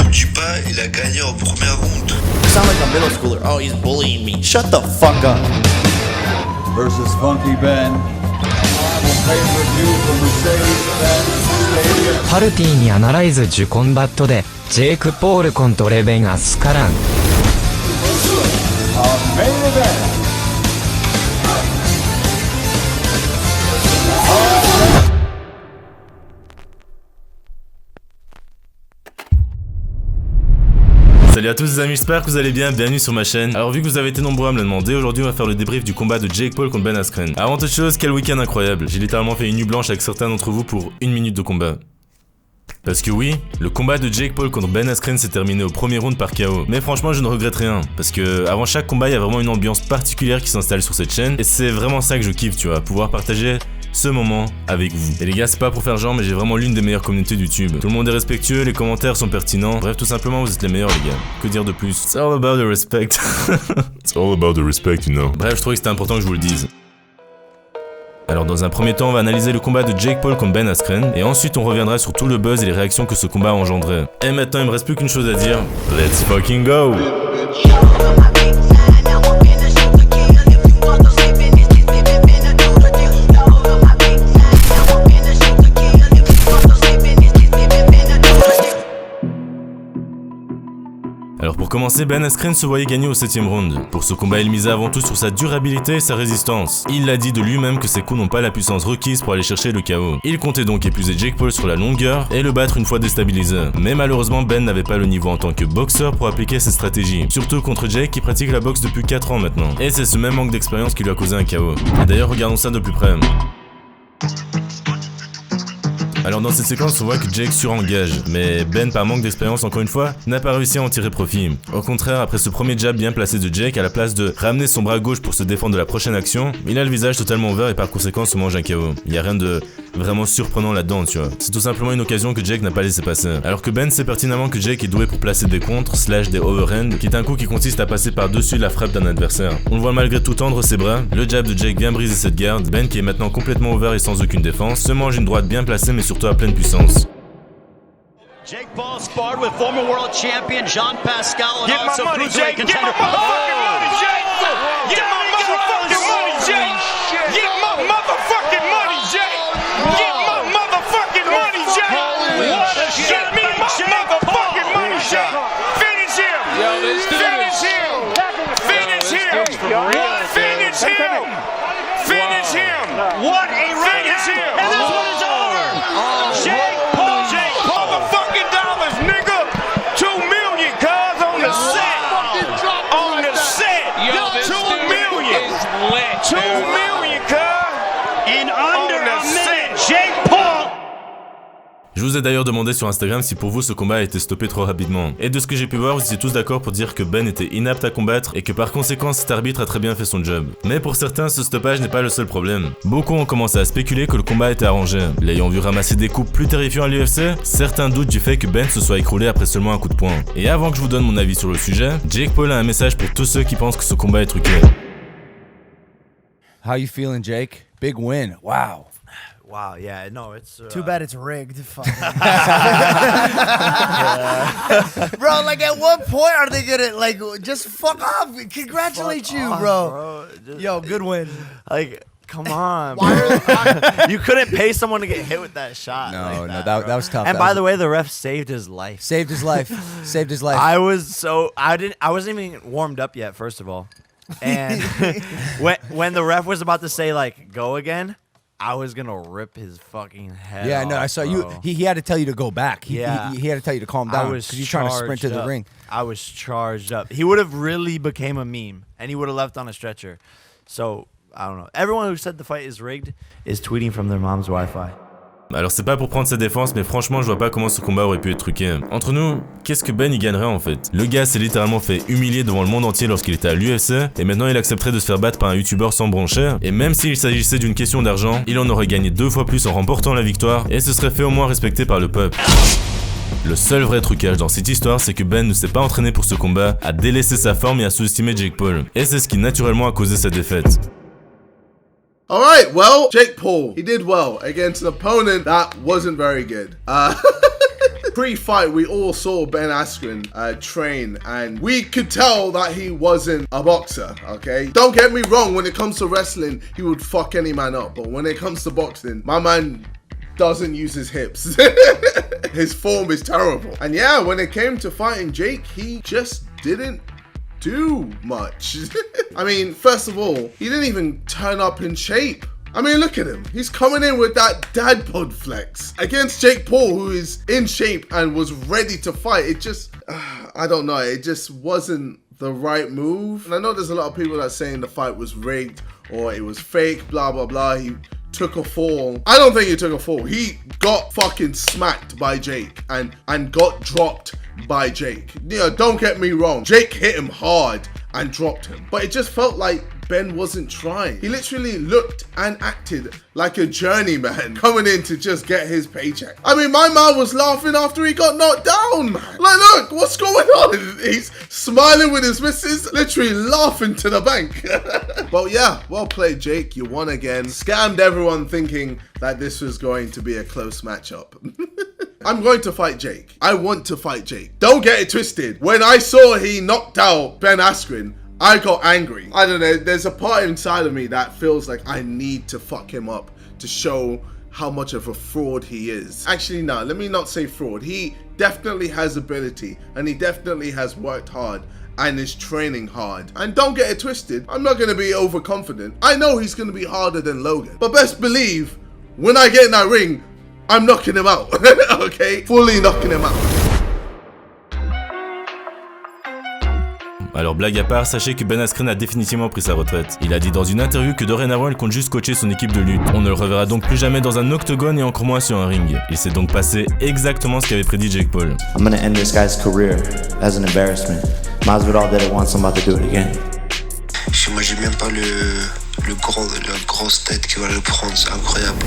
me dis pas, il a gagné en première ronde. You sound like a middle schooler. Oh, he's bullying me. Shut the fuck up. Versus Funky Ben. Pay-per-view from Mercedes-Benz Stadium. パルティにアナライズジュコンバットでジェイク・ポールコントレベン・アスカラン。 Main event. Salut à tous les amis, j'espère que vous allez bien, bienvenue sur ma chaîne. Alors vu que vous avez été nombreux à me le demander, aujourd'hui on va faire le débrief du combat de Jake Paul contre Ben Askren. Avant toute chose, quel week-end incroyable. J'ai littéralement fait une nuit blanche avec certains d'entre vous pour 1 minute de combat. Parce que oui, le combat de Jake Paul contre Ben Askren s'est terminé au premier round par KO. Mais franchement je ne regrette rien, parce que avant chaque combat il y a vraiment une ambiance particulière qui s'installe sur cette chaîne. Et c'est vraiment ça que je kiffe, tu vois, pouvoir partager ce moment avec vous. Et les gars, c'est pas pour faire genre, mais j'ai vraiment l'une des meilleures communautés de YouTube. Tout le monde est respectueux, les commentaires sont pertinents. Bref, tout simplement, vous êtes les meilleurs, les gars. Que dire de plus? It's all about the respect. It's all about the respect, you know. Bref, je trouvais que c'était important que je vous le dise. Alors dans un premier temps, on va analyser le combat de Jake Paul contre Ben Askren, et ensuite on reviendra sur tout le buzz et les réactions que ce combat a engendré. Et maintenant, il me reste plus qu'une chose à dire. Let's fucking go! Alors pour commencer, Ben Askren se voyait gagner au 7ème round. Pour ce combat, il misait avant tout sur sa durabilité et sa résistance. Il l'a dit de lui-même que ses coups n'ont pas la puissance requise pour aller chercher le KO. Il comptait donc épuiser Jake Paul sur la longueur et le battre une fois déstabilisé. Mais malheureusement, Ben n'avait pas le niveau en tant que boxeur pour appliquer cette stratégie. Surtout contre Jake qui pratique la boxe depuis 4 ans maintenant. Et c'est ce même manque d'expérience qui lui a causé un KO. Et d'ailleurs, regardons ça de plus près. Alors dans cette séquence on voit que Jake surengage, mais Ben par manque d'expérience encore une fois, n'a pas réussi à en tirer profit. Au contraire, après ce premier jab bien placé de Jake, à la place de ramener son bras gauche pour se défendre de la prochaine action, il a le visage totalement ouvert et par conséquent se mange un KO. Il y a rien de vraiment surprenant là-dedans, tu vois. C'est tout simplement une occasion que Jake n'a pas laissé passer. Alors que Ben sait pertinemment que Jake est doué pour placer des contres, slash des overhands, qui est un coup qui consiste à passer par-dessus la frappe d'un adversaire. On le voit malgré tout tendre ses bras, le jab de Jake vient briser cette garde, Ben qui est maintenant complètement ouvert et sans aucune défense, se mange une droite bien placée mais surtout à pleine puissance. Jake Paul sparred with former world champion Jean Pascal and Get also my money, cruiserweight Jake! Get contender. my motherfucking money, Jake! Get my motherfucking money, Jake! Get my motherfucking money, Jake! Get my motherfucking money, Jake! Get me my motherfucking money, Jake! Finish him! Finish him! Finish him! Finish him! Finish him! What a finish him! And this one is over! Jake Paul, motherfucking dollars, nigga! 2 million cars on the set! On the set! 2 million! 2 million cars! In under a minute, Jake Paul! Je vous ai d'ailleurs demandé sur Instagram si pour vous ce combat a été stoppé trop rapidement. Et de ce que j'ai pu voir, vous étiez tous d'accord pour dire que Ben était inapte à combattre et que par conséquent cet arbitre a très bien fait son job. Mais pour certains, ce stoppage n'est pas le seul problème. Beaucoup ont commencé à spéculer que le combat était arrangé. L'ayant vu ramasser des coups plus terrifiants à l'UFC, certains doutent du fait que Ben se soit écroulé après seulement un coup de poing. Et avant que je vous donne mon avis sur le sujet, Jake Paul a un message pour tous ceux qui pensent que ce combat est truqué. How you feeling, Jake? Big win. Wow. Wow, yeah, no, it's... Too bad it's rigged. Fuck. Bro, like at what point are they gonna, like, just fuck off? Congratulate you, bro. Yo, good win. Like, come on, bro. You couldn't pay someone to get hit with that shot. No, like that was tough. And That by was- the way, the ref saved his life. Saved his life. Saved his life. I wasn't even warmed up yet, first of all. And when the ref was about to say, like, go again, I was gonna rip his fucking head yeah, off, no, I saw you. bro. He had to tell you to go back. He Yeah. had to tell you to calm I down was because he's trying to sprint to charged the up. ring. I was charged up. He would have really became a meme, and he would have left on a stretcher. So, I don't know. Everyone who said the fight is rigged is tweeting from their mom's Wi-Fi. Alors c'est pas pour prendre sa défense, mais franchement je vois pas comment ce combat aurait pu être truqué. Entre nous, qu'est-ce que Ben y gagnerait en fait? Le gars s'est littéralement fait humilier devant le monde entier lorsqu'il était à l'UFC, et maintenant il accepterait de se faire battre par un youtubeur sans broncher, et même s'il s'agissait d'une question d'argent, il en aurait gagné 2 fois plus en remportant la victoire, et se serait fait au moins respecter par le peuple. Le seul vrai trucage dans cette histoire, c'est que Ben ne s'est pas entraîné pour ce combat, a délaissé sa forme et a sous-estimé Jake Paul, et c'est ce qui naturellement a causé sa défaite. Alright, well, Jake Paul, he did well against an opponent that wasn't very good. pre-fight, we all saw Ben Askren train, and we could tell that he wasn't a boxer, okay? Don't get me wrong, when it comes to wrestling, he would fuck any man up, but when it comes to boxing, my man doesn't use his hips. His form is terrible. And yeah, when it came to fighting Jake, he just didn't do much. I mean, first of all, he didn't even turn up in shape. I mean, look at him. He's coming in with that dad bod flex against Jake Paul, who is in shape and was ready to fight. It just, I don't know. It just wasn't the right move. And I know there's a lot of people that are saying the fight was rigged or it was fake, blah, blah, blah. He took a fall. I don't think he took a fall. He got fucking smacked by Jake and got dropped by Jake. You know, don't get me wrong. Jake hit him hard and dropped him. But it just felt like Ben wasn't trying. He literally looked and acted like a journeyman coming in to just get his paycheck. I mean, my man was laughing after he got knocked down, man. Like, look, what's going on? He's smiling with his missus, literally laughing to the bank. But yeah, well played, Jake. You won again. Scammed everyone thinking that this was going to be a close matchup. I'm going to fight Jake. I want to fight Jake. Don't get it twisted. When I saw he knocked out Ben Askren, I got angry. I don't know, there's a part inside of me that feels like I need to fuck him up to show how much of a fraud he is. Actually, no, let me not say fraud. He definitely has ability and he definitely has worked hard and is training hard. And don't get it twisted, I'm not gonna be overconfident. I know he's gonna be harder than Logan, but best believe, when I get in that ring, I'm knocking him out, okay? Fully knocking him out. Alors blague à part, sachez que Ben Askren a définitivement pris sa retraite. Il a dit dans une interview que dorénavant il compte juste coacher son équipe de lutte. On ne le reverra donc plus jamais dans un octogone et encore moins sur un ring. Il s'est donc passé exactement ce qu'avait prédit Jake Paul. I'm gonna end this guy's career as an embarrassment. Masvidal did it once, I'm about to do it again. Moi, j'ai même pas la grosse tête qui va le prendre, c'est incroyable.